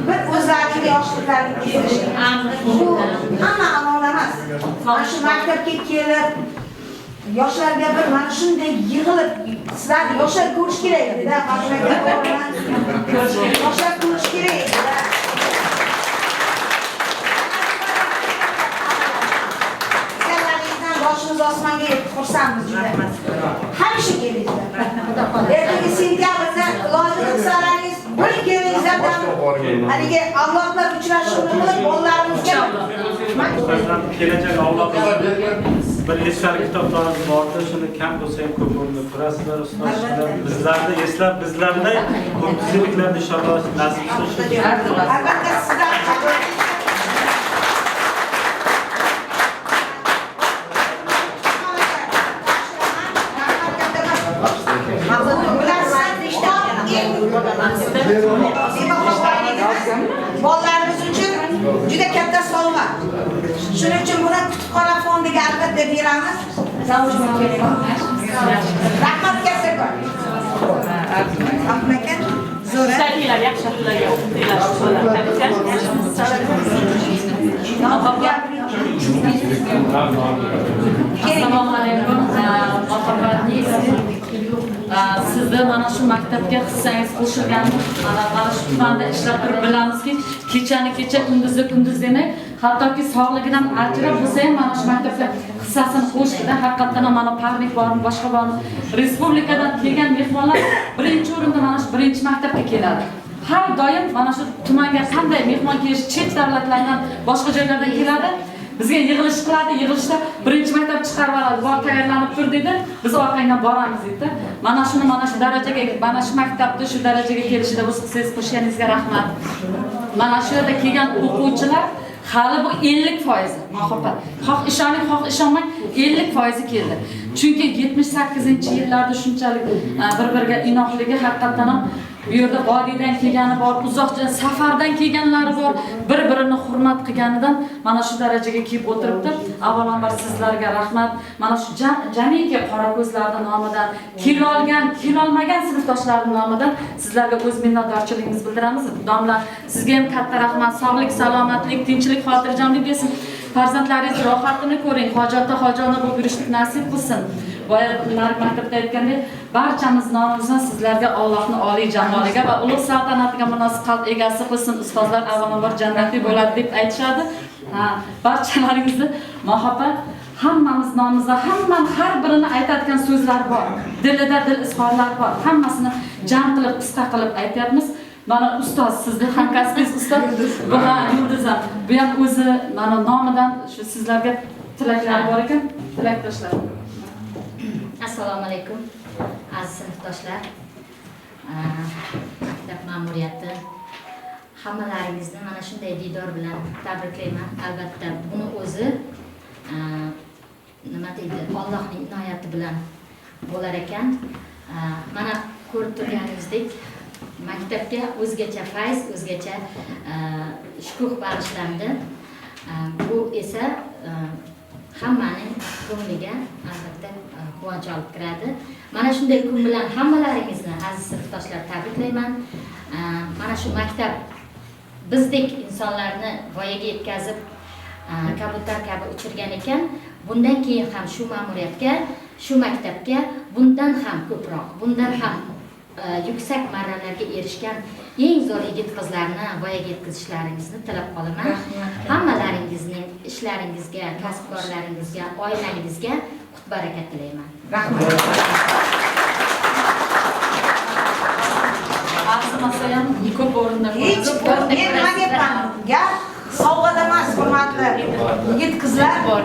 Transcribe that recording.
bir o'zlariga yoshliklarini ko'rish. Bu hamma amal emas. Mana shu maktabga kelib yoshlarga bir mana shunday yig'ilib sizlar yoshlar ko'rish kerak edi-da, mana shu yoshlar ko'rish kerak edi-da. Boshimiz osmonga yetib xursandmiz juda. Hamisha kelingizlar. Ertaga sentyabrda iloji qilsangiz bir kelingizlar. Haligi avlodlar uchrashuvini qilib bolalarimizga kelajak avlodlar bir esdalik kitoblarimiz borda, shuni kam bo'lsa ham ko'p o'rnida ko'rasizlar, ustozlar. Bizlarda eslab bizlarda ko'pchiliklarda inshaalloh nasib qilsin. Albatta sizlar Bolalarimiz uchun juda katta sovg'a. Shuning uchun buni kutubxona fondiga albatta beramiz. Rahmat kattakon. Rahmat aka. Zo'r. Ishlar yaxshi Assalomu alaykum. Sizni mana shu maktabga hissangiz qo'shilganini mana shu tumanda ishlab turib bilamizki, kechani kecha, kunduzni kunduz demay, hattoki sog'ligidan ajrab bo'lsa ham mana shu maktabga hissasini qo'shdi-da. Haqiqatan mana parnik bormi, boshqa bormi, respublikadan kelgan mehmonlar birinchi o'rinda mana shu birinchi maktabga keladi. Har doim mana shu tumanga qanday mehmon kelishi, chet davlatlardan, boshqa joylardan keladi. Bizga yig'ilish qiladi, yig'ilishda birinchi maktab chiqarib oladi, bor tayyorlanib tur dedi. Biz orqangdan boramiz dedi. Mana shuni mana shu darajaga, mana shu maktabda shu darajaga kelishida siz qo'shganingizga rahmat. Mana shu yerda kelgan o'quvchilar hali bu 50%. Muhabbat. Xoh ishoning, xoh ishonmang, 50% keldi. Chunki 78-yillarda shunchalik bir-biriga inoqligi haqiqatan ham bu yerda vodiydan kelgani bor, uzoqdan safardan kelganlari bor, bir-birini hurmat qilganidan mana shu darajaga kelib o'tiribdi. Avvalambor sizlarga rahmat. Mana shu jamiki Qorako'zlarning nomidan, kelolmagan sinfdoshlarning nomidan sizlarga o'z minnatdorchiligimizni bildiramiz. Domla, sizga ham katta rahmat, sog'lik, salomatlik, tinchlik, xotirjamlik bersin. Farzandlaringiz rohatini ko'ring, hojatda hojona bo'lib yurishni nasib qilsin. Boya maktabda aytgandek, barchamiz nomimizdan sizlarga Allohning oliy jamoliga va ulug' saltanatiga munosib qalb egasi qilsin. Ustozlar avvalambor jannatli bo'ladi deb aytishadi. Barchalaringizni muhabbat hammamiz nomimizda har birini aytadigan so'zlar bor. Dilida dil izhorlar bor. Hammasini jam qilib, qisqa qilib aytyapmiz. Mana ustoz, sizning hamkasbingiz ustoz Yulduzam. Bu ham o'zi mana nomidan shu sizlarga tilaklar bor ekan, tilakdoshlar. Assalomu alaykum aziz sinfdoshlar, maktab ma'muriyati, hammalaringizni mana shunday diydor bilan tabriklayman. Albatta buni o'zi nima deydi, Allohning inoyati bilan bo'lar ekan. Mana ko'rib turganingizdek, maktabga o'zgacha fayz, o'zgacha shukuh bag'ishlandi. Bu esa hammaning ko'ngliga albatta quvonch olib kiradi. Mana shunday kun bilan hammalaringizni aziz sinfdoshlar tabriklayman. Mana shu maktab bizdek insonlarni voyaga yetkazib, kabutar kabi uchirgan ekan. Bundan keyin ham shu ma'muriyatga, shu maktabga bundan ham ko'proq, bundan ham yuksak marralarga erishgan eng zo'r yigit-qizlarni voyaga yetkazishlaringizni tilab qolaman. Hammalaringizning ishlaringizga, kasbkorlaringizga, oilangizga qut baraka tilayman. Rahmat. Arzimas ham ko'p o'rinda Men nima deyapman? Gap sovg'ada emas, hurmatli yigit-qizlar bor.